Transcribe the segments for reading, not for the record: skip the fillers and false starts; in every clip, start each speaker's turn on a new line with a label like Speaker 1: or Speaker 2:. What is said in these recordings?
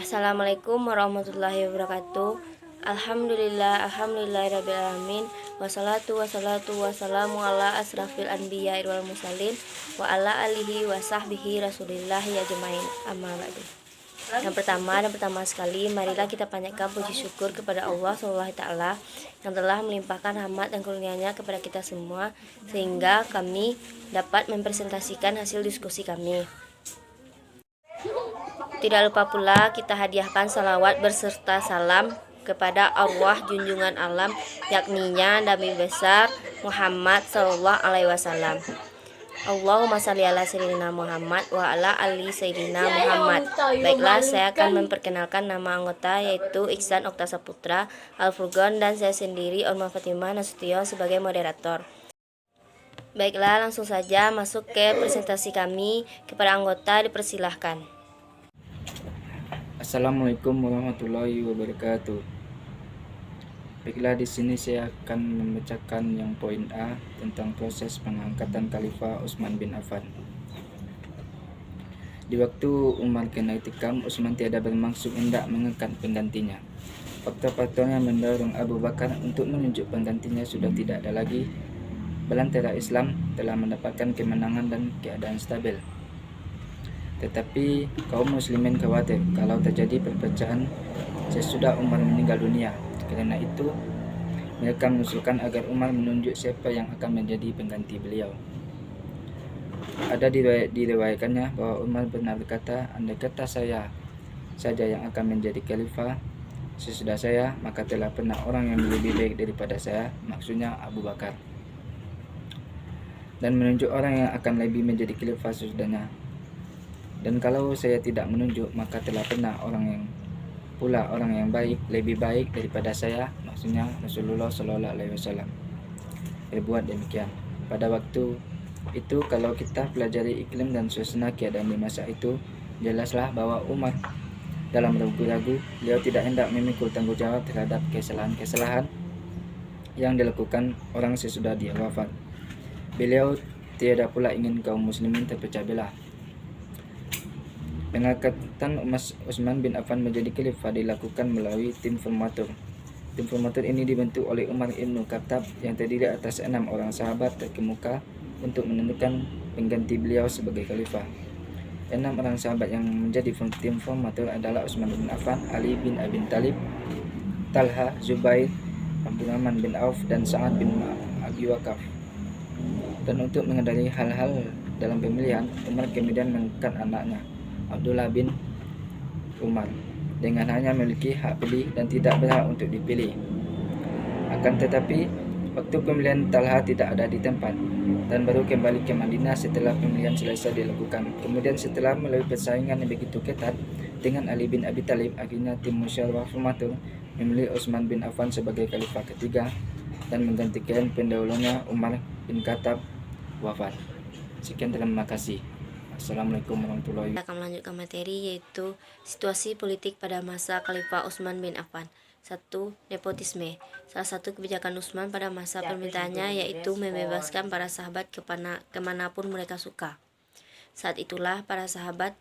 Speaker 1: Assalamualaikum warahmatullahi wabarakatuh. Alhamdulillahirabbil alamin. Wassalatu wassalamu ala asrafil anbiya wal mursalin wa ala alihi wa sahbihi rasulillahi ajmain. Amma ba'du. Yang pertama sekali, marilah kita panjatkan puji syukur kepada Allah Subhanahu taala yang telah melimpahkan rahmat dan karunia-Nya kepada kita semua sehingga kami dapat mempresentasikan hasil diskusi kami. Tidak lupa pula kita hadiahkan salawat berserta salam kepada arwah junjungan alam, yakninya Nabi besar Muhammad Sallallahu Alaihi Wasallam. Allahumma shalli ala sayyidina Muhammad wa ala ali sayyidina Muhammad. Baiklah, saya akan memperkenalkan nama anggota, yaitu Iksan Okta Saputra Al-Furqan, dan saya sendiri Orma Fatimah Nasution sebagai moderator. Baiklah, langsung saja masuk ke presentasi kami. Kepada anggota dipersilahkan.
Speaker 2: Assalamualaikum warahmatullahi wabarakatuh. Baiklah, di sini saya akan membacakan yang poin A tentang proses pengangkatan Khalifah Utsman bin Affan. Di waktu Umar kena itikam, Utsman tiada bermaksud hendak mengangkat penggantinya. Faktor-faktor yang mendorong Abu Bakar untuk menunjuk penggantinya sudah tidak ada lagi. Belantara Islam telah mendapatkan kemenangan dan keadaan stabil. Tetapi kaum muslimin khawatir kalau terjadi perpecahan sesudah Umar meninggal dunia. Karena itu, mereka mengusulkan agar Umar menunjuk siapa yang akan menjadi pengganti beliau. Ada diriwayatkannya bahwa Umar benar berkata, andai kata saya saja yang akan menjadi khalifah sesudah saya, maka telah pernah orang yang lebih baik daripada saya, maksudnya Abu Bakar, dan menunjuk orang yang akan lebih menjadi khalifah sesudahnya. Dan kalau saya tidak menunjuk, maka telah pernah orang yang baik, lebih baik daripada saya, maksudnya Rasulullah Sallallahu Alaihi Wasallam, berbuat demikian. Pada waktu itu, kalau kita pelajari iklim dan suasana keadaan di masa itu, jelaslah bahwa Umar dalam ragu-ragu, beliau tidak hendak memikul tanggung jawab terhadap kesalahan-kesalahan yang dilakukan orang sesudah dia wafat. Beliau tiada pula ingin kaum muslimin terpecah belah. Pengangkatan Utsman bin Affan menjadi khalifah dilakukan melalui tim formatur. Tim formatur ini dibentuk oleh Umar ibn Khattab yang terdiri atas 6 orang sahabat terkemuka untuk menentukan pengganti beliau sebagai khalifah. 6 orang sahabat yang menjadi tim formatur adalah Utsman bin Affan, Ali bin Abi Thalib, Talha, Zubair, Abdurrahman bin Auf, dan Sa'ad bin Abi Waqqas. Dan untuk menghindari hal-hal dalam pemilihan, Umar kemudian mengangkat anaknya Abdullah bin Umar dengan hanya memiliki hak pilih dan tidak berhak untuk dipilih. Akan tetapi, waktu pemilihan Talha tidak ada di tempat dan baru kembali ke Madinah setelah pemilihan selesai dilakukan. Kemudian setelah melalui persaingan yang begitu ketat dengan Ali bin Abi Thalib, akhirnya tim musyawarah formatur memilih Utsman bin Affan sebagai khalifah ketiga dan menggantikan pendahulunya Umar bin Khattab wafat. Sekian, terima kasih. Assalamualaikum warahmatullahi wabarakatuh.
Speaker 1: Kita akan melanjutkan materi, yaitu situasi politik pada masa Khalifah Utsman bin Affan. 1. Nepotisme. Salah satu kebijakan Utsman pada masa pemerintahannya yaitu membebaskan para sahabat kemanapun mereka suka. Saat itulah para sahabat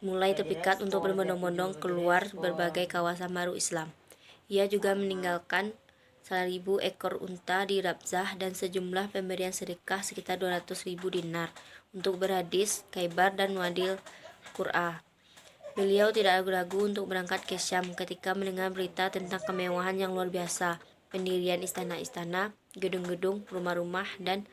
Speaker 1: mulai terpikat untuk berbondong-bondong keluar berbagai kawasan baru Islam. Ia juga meninggalkan 1.000 ekor unta di Rabzah dan sejumlah pemberian sedekah sekitar 200.000 dinar untuk berhadis, Khaybar, dan Wadil Qur'a. Beliau tidak ragu-ragu untuk berangkat ke Syam ketika mendengar berita tentang kemewahan yang luar biasa, pendirian istana-istana, gedung-gedung, rumah-rumah, dan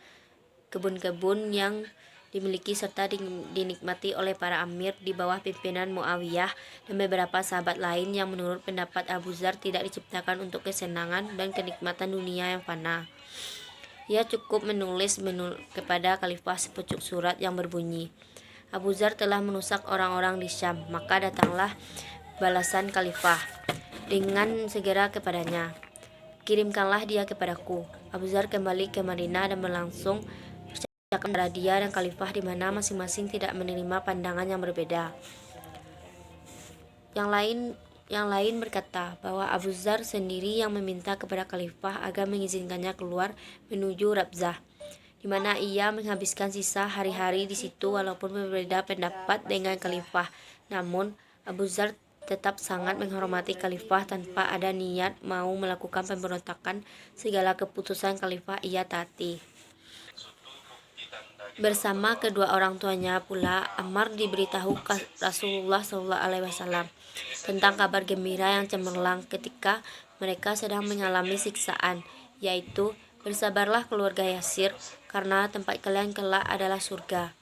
Speaker 1: kebun-kebun yang dimiliki serta dinikmati oleh para amir di bawah pimpinan Muawiyah dan beberapa sahabat lain yang menurut pendapat Abu Dzar tidak diciptakan untuk kesenangan dan kenikmatan dunia yang fana. Ia cukup menulis kepada khalifah sepucuk surat yang berbunyi, Abu Dzar telah merusak orang-orang di Syam, maka datanglah balasan khalifah dengan segera kepadanya. Kirimkanlah dia kepadaku. Abu Dzar kembali ke Madinah dan berlangsung percakapan antara dia dan khalifah di mana masing-masing tidak menerima pandangan yang berbeda. Yang lain berkata bahwa Abu Dzar sendiri yang meminta kepada khalifah agar mengizinkannya keluar menuju Rabzah, di mana ia menghabiskan sisa hari-hari di situ walaupun berbeda pendapat dengan khalifah. Namun Abu Dzar tetap sangat menghormati khalifah tanpa ada niat mau melakukan pemberontakan. Segala keputusan khalifah ia taati. Bersama kedua orang tuanya pula, Ammar diberitahu Rasulullah SAW tentang kabar gembira yang cemerlang ketika mereka sedang mengalami siksaan, yaitu bersabarlah keluarga Yasir, karena tempat kalian kelak adalah surga.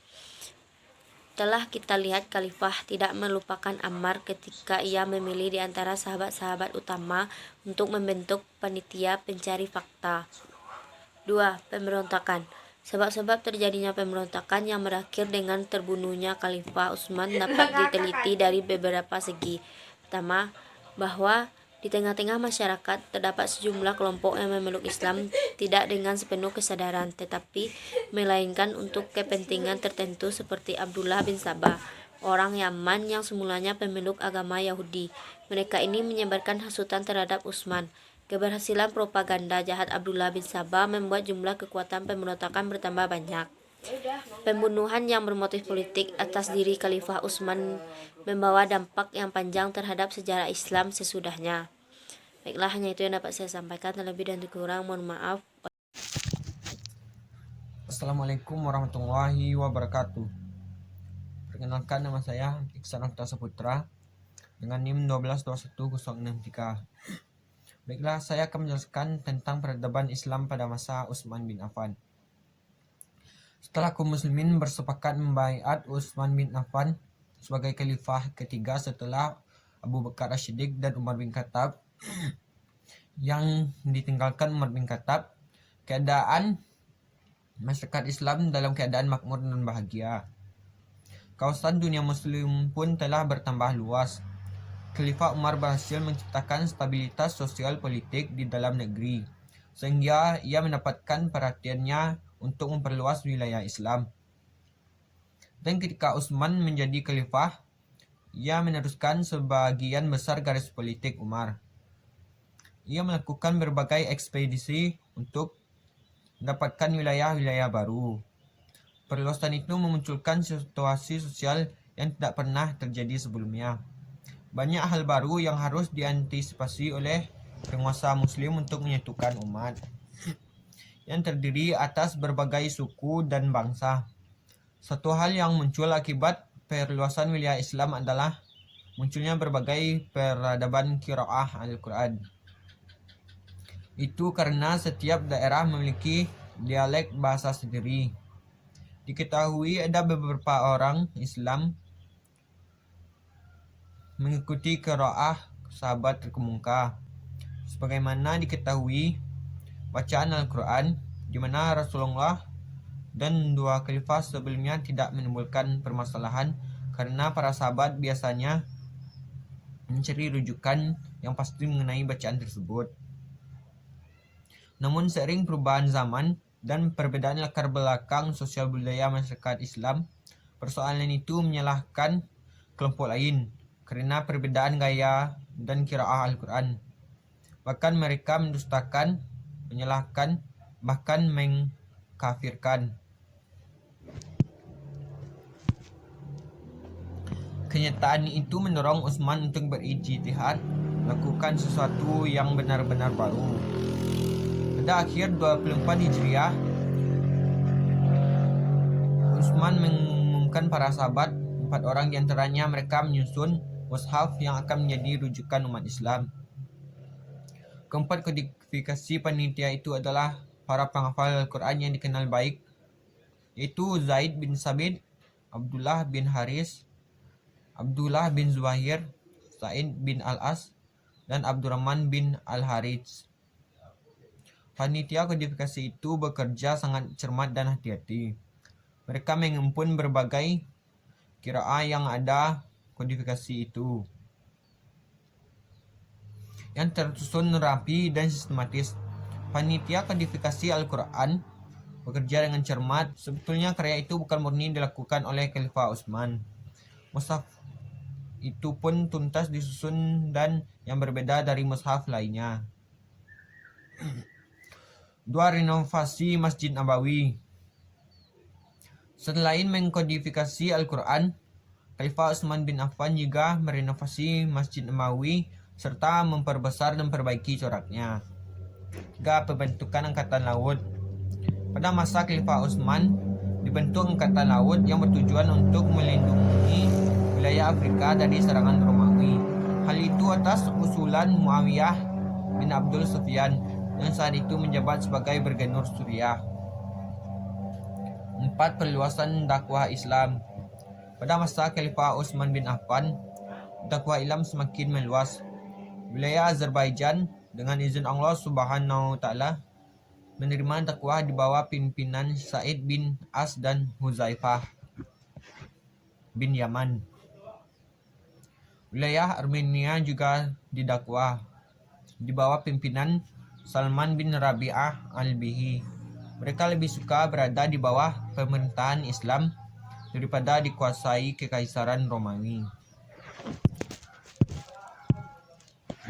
Speaker 1: Telah kita lihat khalifah tidak melupakan Ammar ketika ia memilih di antara sahabat-sahabat utama untuk membentuk panitia pencari fakta. 2. Pemberontakan. Sebab-sebab terjadinya pemberontakan yang berakhir dengan terbunuhnya Khalifah Utsman dapat diteliti dari beberapa segi. Pertama, bahwa di tengah-tengah masyarakat terdapat sejumlah kelompok yang memeluk Islam tidak dengan sepenuh kesadaran, tetapi melainkan untuk kepentingan tertentu seperti Abdullah bin Sabah, orang Yaman yang semulanya pemeluk agama Yahudi. Mereka ini menyebarkan hasutan terhadap Utsman. Keberhasilan propaganda jahat Abdullah bin Sabah membuat jumlah kekuatan pemberontakan bertambah banyak. Pembunuhan yang bermotif politik atas diri Khalifah Utsman membawa dampak yang panjang terhadap sejarah Islam sesudahnya. Baiklah, hanya itu yang dapat saya sampaikan. Terlebih dan kurang mohon maaf.
Speaker 3: Assalamualaikum warahmatullahi wabarakatuh. Perkenalkan, nama saya Iksan Okta Saputra dengan NIM 1221063. Baiklah, saya akan menjelaskan tentang peradaban Islam pada masa Utsman bin Affan. Setelah kaum muslimin bersepakat membaiat Utsman bin Affan sebagai khalifah ketiga setelah Abu Bakar As-Siddiq dan Umar bin Khattab yang ditinggalkan Umar bin Khattab, keadaan masyarakat Islam dalam keadaan makmur dan bahagia. Kawasan dunia muslim pun telah bertambah luas. Khalifah Umar berhasil menciptakan stabilitas sosial politik di dalam negeri, sehingga ia mendapatkan perhatiannya untuk memperluas wilayah Islam. Dan ketika Utsman menjadi khalifah, ia meneruskan sebagian besar garis politik Umar. Ia melakukan berbagai ekspedisi untuk mendapatkan wilayah-wilayah baru. Perluasan itu memunculkan situasi sosial yang tidak pernah terjadi sebelumnya. Banyak hal baru yang harus diantisipasi oleh penguasa muslim untuk menyatukan umat yang terdiri atas berbagai suku dan bangsa. Satu hal yang muncul akibat perluasan wilayah Islam adalah munculnya berbagai peradaban qiraah Al-Quran. Itu karena setiap daerah memiliki dialek bahasa sendiri. Diketahui ada beberapa orang Islam mengikuti qiraah sahabat terkemuka. Sebagaimana diketahui, bacaan Al-Quran di mana Rasulullah dan dua khalifah sebelumnya tidak menimbulkan permasalahan karena para sahabat biasanya mencari rujukan yang pasti mengenai bacaan tersebut. Namun seiring perubahan zaman dan perbedaan latar belakang sosial budaya masyarakat Islam, persoalan itu menyalahkan kelompok lain karena perbedaan gaya dan qiraah Al-Quran. Bahkan mereka mendustakan, menyalahkan, bahkan mengkafirkan. Kenyataan itu mendorong Utsman untuk berijtihad, melakukan sesuatu yang benar-benar baru. Pada akhir 24 Hijriah, Utsman mengumumkan para sahabat, 4 orang diantaranya mereka menyusun mushaf yang akan menjadi rujukan umat Islam. Keempat kodifikasi panitia itu adalah para penghafal Al-Quran yang dikenal baik, yaitu Zaid bin Sabit, Abdullah bin Haris, Abdullah bin Zubair, Sa'id bin Al-As, dan Abdurrahman bin Al-Harits. Panitia kodifikasi itu bekerja sangat cermat dan hati-hati. Mereka mengimpun berbagai qiraah yang ada kodifikasi itu, yang tersusun rapi dan sistematis. Panitia kodifikasi Al-Quran bekerja dengan cermat. Sebetulnya karya itu bukan murni dilakukan oleh Khalifah Utsman. Mushaf itu pun tuntas disusun dan yang berbeda dari mushaf lainnya. 2. Renovasi Masjid Nabawi. Selain mengkodifikasi Al-Quran, Khalifah Utsman bin Affan juga merenovasi Masjid Nabawi serta memperbesar dan perbaiki coraknya. 3. Pembentukan Angkatan Laut. Pada masa Khalifah Utsman, dibentuk Angkatan Laut yang bertujuan untuk melindungi wilayah Afrika dari serangan Romawi. Hal itu atas usulan Muawiyah bin Abdul Sufyan yang saat itu menjabat sebagai Bergenur Suriah. 4. Perluasan dakwah Islam. Pada masa Khalifah Utsman bin Affan, dakwah Islam semakin meluas. Wilayah Azerbaijan dengan izin Allah Subhanahu wa taala menerima dakwah di bawah pimpinan Said bin As dan Huzaifah bin Yaman. Wilayah Armenia juga didakwah di bawah pimpinan Salman bin Rabi'ah al-Bihi. Mereka lebih suka berada di bawah pemerintahan Islam daripada dikuasai kekaisaran Romawi.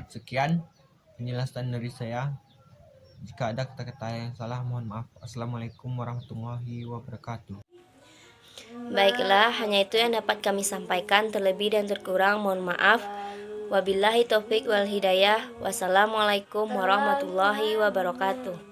Speaker 3: Sekian penjelasan dari saya. Jika ada kata-kata yang salah, mohon maaf. Assalamualaikum warahmatullahi wabarakatuh.
Speaker 1: Baiklah, hanya itu yang dapat kami sampaikan. Terlebih dan terkurang mohon maaf. Wabillahi taufik wal hidayah. Wassalamualaikum warahmatullahi wabarakatuh.